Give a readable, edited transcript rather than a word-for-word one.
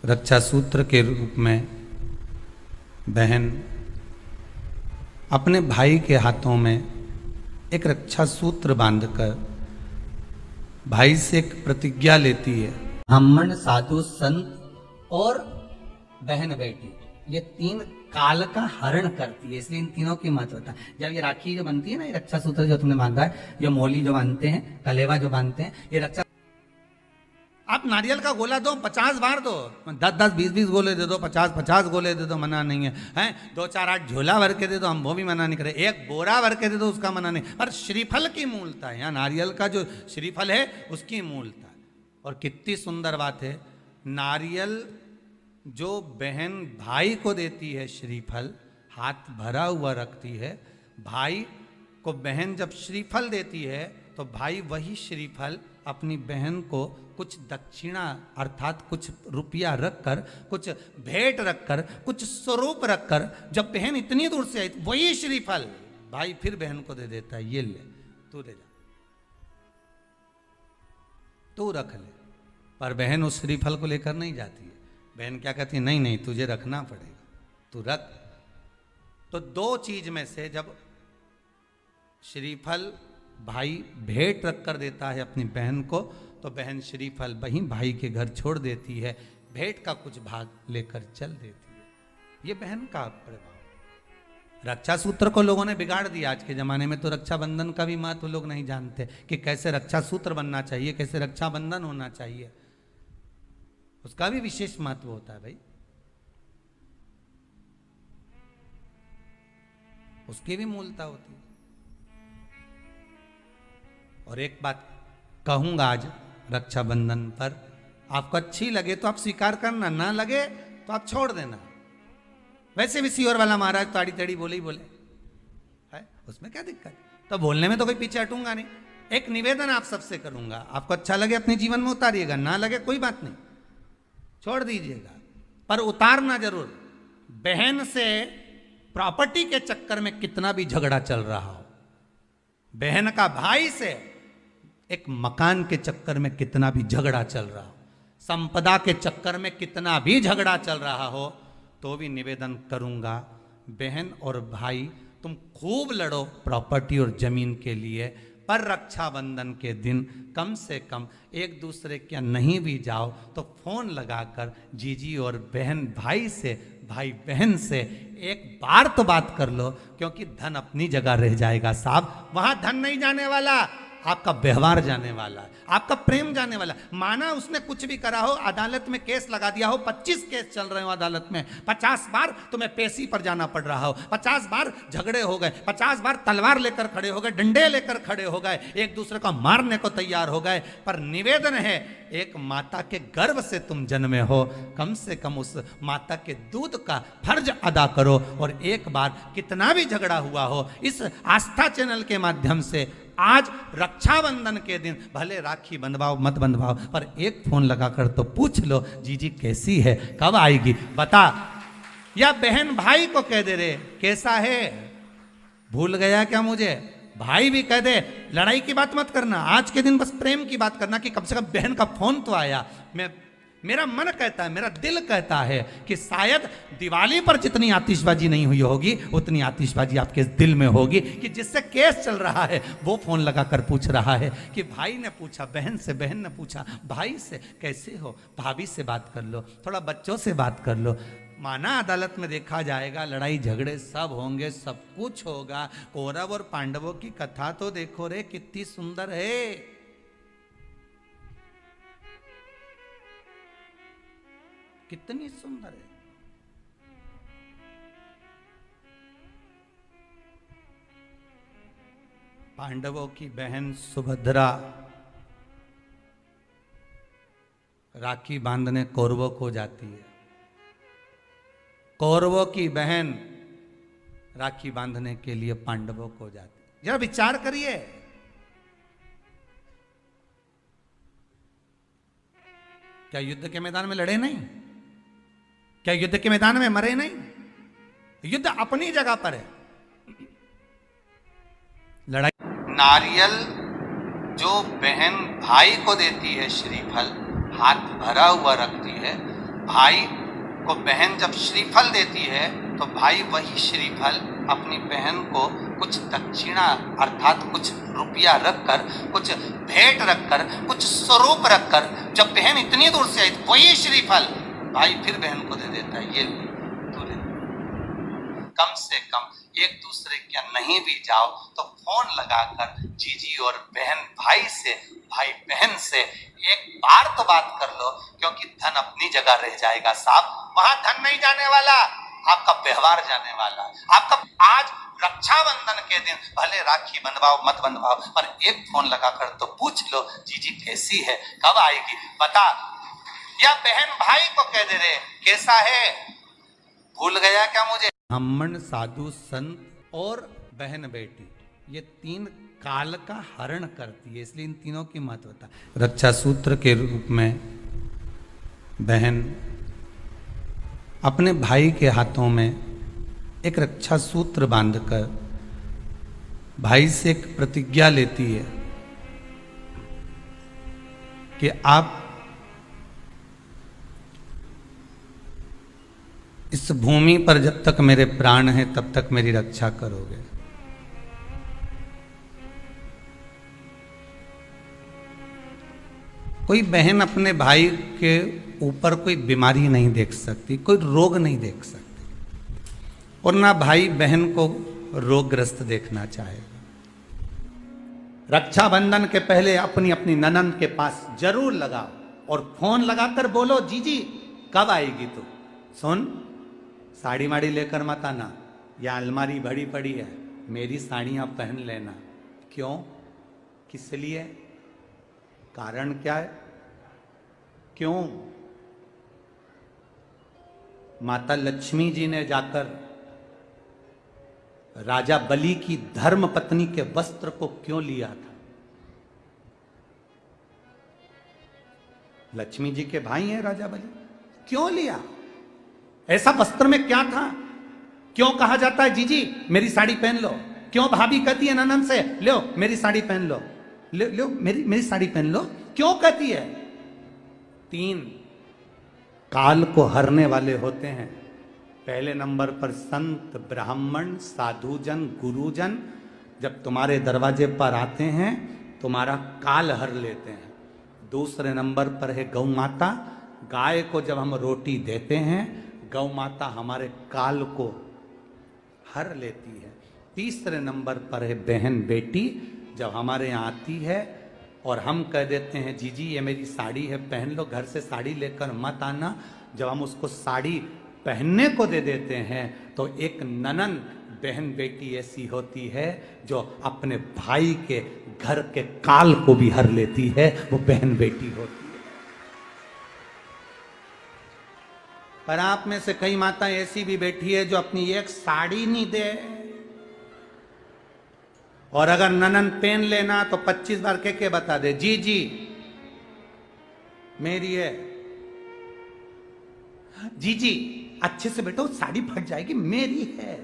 रक्षा सूत्र के रूप में बहन अपने भाई के हाथों में एक रक्षा सूत्र बांधकर भाई से एक प्रतिज्ञा लेती है। ब्राह्मण, साधु, संत और बहन बेटी, ये तीन काल का हरण करती है, इसलिए इन तीनों की महत्वता। जब ये राखी जो बनती है ना, ये रक्षा सूत्र जो तुमने बांधा है, जो मोली जो बांधते हैं, कलेवा जो बांधते हैं, ये रक्षा। आप नारियल का गोला दो 50 बार दो, 10-10, 20-20 गोले दे दो, 50-50 गोले दे दो, मना नहीं है, हैं 2-4-8 झोला भर के दे दो, हम वो भी मना नहीं करे, एक बोरा भर के दे दो, उसका मना नहीं। पर श्रीफल की मूलता है, यहाँ नारियल का जो श्रीफल है उसकी मूलता है। और कितनी सुंदर बात है, नारियल जो बहन भाई को देती है, श्रीफल हाथ भरा हुआ रखती है, भाई को बहन जब श्रीफल देती है तो भाई वही श्रीफल अपनी बहन को कुछ दक्षिणा अर्थात कुछ रुपया रखकर, कुछ भेंट रखकर, कुछ स्वरूप रखकर, जब बहन इतनी दूर से आई वही श्रीफल भाई फिर बहन को दे देता है, ये ले तू ले जा, तू रख ले। पर बहन उस श्रीफल को लेकर नहीं जाती है, बहन क्या कहती है, नहीं नहीं तुझे रखना पड़ेगा, तू रख। तो दो चीज में से जब श्रीफल भाई भेंट रख कर देता है अपनी बहन को, तो बहन श्रीफल वहीं भाई के घर छोड़ देती है, भेंट का कुछ भाग लेकर चल देती है। ये बहन का प्रभाव। रक्षा सूत्र को लोगों ने बिगाड़ दिया आज के जमाने में, तो रक्षाबंधन का भी महत्व लोग नहीं जानते कि कैसे रक्षा सूत्र बनना चाहिए, कैसे रक्षाबंधन होना चाहिए, उसका भी विशेष महत्व होता है भाई, उसकी भी मूलता होती है। और एक बात कहूंगा आज रक्षाबंधन पर, आपको अच्छी लगे तो आप स्वीकार करना, ना लगे तो आप छोड़ देना। वैसे भी सीवर वाला महाराज ताड़ी तड़ी बोले ही बोले है, उसमें क्या दिक्कत, तो बोलने में तो कोई पीछे हटूंगा नहीं। एक निवेदन आप सबसे करूंगा, आपको अच्छा लगे अपने जीवन में उतारिएगा, ना लगे कोई बात नहीं, छोड़ दीजिएगा, पर उतारना जरूर। बहन से प्रॉपर्टी के चक्कर में कितना भी झगड़ा चल रहा हो, बहन का भाई से एक मकान के चक्कर में कितना भी झगड़ा चल रहा हो, संपदा के चक्कर में कितना भी झगड़ा चल रहा हो, तो भी निवेदन करूंगा, बहन और भाई तुम खूब लड़ो प्रॉपर्टी और जमीन के लिए, पर रक्षाबंधन के दिन कम से कम एक दूसरे के नहीं भी जाओ तो फोन लगाकर जीजी और बहन भाई से, भाई बहन से एक बार तो बात कर लो, क्योंकि धन अपनी जगह रह जाएगा साहब, वहां धन नहीं जाने वाला, आपका व्यवहार जाने वाला है, आपका प्रेम जाने वाला। माना उसने कुछ भी करा हो, अदालत में केस लगा दिया हो, 25 केस चल रहे हो अदालत में, 50 बार तुम्हें पेशी पर जाना पड़ रहा हो, 50 बार झगड़े हो गए, 50 बार तलवार लेकर खड़े हो गए, डंडे लेकर खड़े हो गए, एक दूसरे को मारने को तैयार हो गए, पर निवेदन है, एक माता के गर्भ से तुम जन्मे हो, कम से कम उस माता के दूध का फर्ज अदा करो। और एक बार कितना भी झगड़ा हुआ हो, इस आस्था चैनल के माध्यम से आज रक्षाबंधन के दिन भले राखी बंधवाओ मत बंधवाओ, पर एक फोन लगाकर तो पूछ लो, जीजी कैसी है, कब आएगी बता। या बहन भाई को कह दे रे कैसा है, भूल गया क्या मुझे, भाई भी कह दे, लड़ाई की बात मत करना, आज के दिन बस प्रेम की बात करना कि कम से कम बहन का फोन तो आया। मेरा मन कहता है, मेरा दिल कहता है कि शायद दिवाली पर जितनी आतिशबाजी नहीं हुई होगी उतनी आतिशबाजी आपके दिल में होगी, कि जिससे केस चल रहा है वो फोन लगाकर पूछ रहा है कि भाई ने पूछा बहन से, बहन ने पूछा भाई से, कैसे हो, भाभी से बात कर लो, थोड़ा बच्चों से बात कर लो। माना अदालत में देखा जाएगा, लड़ाई झगड़े सब होंगे, सब कुछ होगा, कौरव और पांडवों की कथा तो देखो रे कितनी सुंदर है, कितनी सुंदर है। पांडवों की बहन सुभद्रा राखी बांधने कौरवों को जाती है, कौरवों की बहन राखी बांधने के लिए पांडवों को जाती है। जरा विचार करिए, क्या युद्ध के मैदान में लड़े नहीं, क्या युद्ध के मैदान में मरे नहीं, युद्ध अपनी जगह पर है, लड़ाई। नारियल जो बहन भाई को देती है, श्रीफल हाथ भरा हुआ रखती है, भाई को बहन जब श्रीफल देती है तो भाई वही श्रीफल अपनी बहन को कुछ दक्षिणा अर्थात कुछ रुपया रखकर, कुछ भेंट रखकर, कुछ स्वरूप रखकर, जब बहन इतनी दूर से आई वही श्रीफल भाई फिर बहन को दे देता है, ये तू ले। कम से कम एक दूसरे के नहीं भी जाओ तो फोन लगाकर जीजी और बहन भाई से, भाई बहन से एक बार तो बात कर लो, क्योंकि धन अपनी जगह रह जाएगा साहब, वहां धन नहीं जाने वाला, आपका व्यवहार जाने वाला। आपका आज रक्षाबंधन के दिन भले राखी बंधवाओ मत बंधवाओ, पर एक फोन लगाकर तो पूछ लो जीजी कैसी है, कब आएगी बता, या बहन भाई को कह दे रहे कैसा है, भूल गया क्या मुझे। ब्राह्मण, साधु, संत और बहन बेटी, ये तीन काल का हरण करती है, इसलिए इन तीनों की महत्वता। रक्षा सूत्र के रूप में बहन अपने भाई के हाथों में एक रक्षा सूत्र बांधकर भाई से एक प्रतिज्ञा लेती है कि आप इस भूमि पर जब तक मेरे प्राण हैं तब तक मेरी रक्षा करोगे। कोई बहन अपने भाई के ऊपर कोई बीमारी नहीं देख सकती, कोई रोग नहीं देख सकती, और ना भाई बहन को रोगग्रस्त देखना चाहेगा। रक्षाबंधन के पहले अपनी अपनी ननंद के पास जरूर लगाओ और फोन लगाकर बोलो जीजी कब आएगी तू, सुन साड़ी माड़ी लेकर मत आना, या अलमारी भरी पड़ी है मेरी साड़ियां पहन लेना। क्यों, किस लिए, कारण क्या है, क्यों? माता लक्ष्मी जी ने जाकर राजा बलि की धर्म पत्नी के वस्त्र को क्यों लिया था? लक्ष्मी जी के भाई हैं राजा बलि, क्यों लिया? ऐसा वस्त्र में क्या था? क्यों कहा जाता है जीजी मेरी साड़ी पहन लो? क्यों भाभी कहती है ननंद से लो मेरी साड़ी पहन लो, लो मेरी साड़ी पहन लो, क्यों कहती है? तीन काल को हरने वाले होते हैं। पहले नंबर पर संत, ब्राह्मण, साधुजन, गुरुजन जब तुम्हारे दरवाजे पर आते हैं तुम्हारा काल हर लेते हैं। दूसरे नंबर पर है गौ माता, गाय को जब हम रोटी देते हैं गौ माता हमारे काल को हर लेती है। तीसरे नंबर पर है बहन बेटी, जब हमारे यहाँ आती है और हम कह देते हैं जीजी ये मेरी साड़ी है पहन लो, घर से साड़ी लेकर मत आना, जब हम उसको साड़ी पहनने को दे देते हैं तो एक ननन बहन बेटी ऐसी होती है जो अपने भाई के घर के काल को भी हर लेती है, वो बहन बेटी होती है। पर आप में से कई माता ऐसी भी बैठी है जो अपनी एक साड़ी नहीं दे, और अगर ननन पहन लेना तो 25 बार के बता दे जी जी मेरी है, जी जी अच्छे से बैठो साड़ी फट जाएगी मेरी है।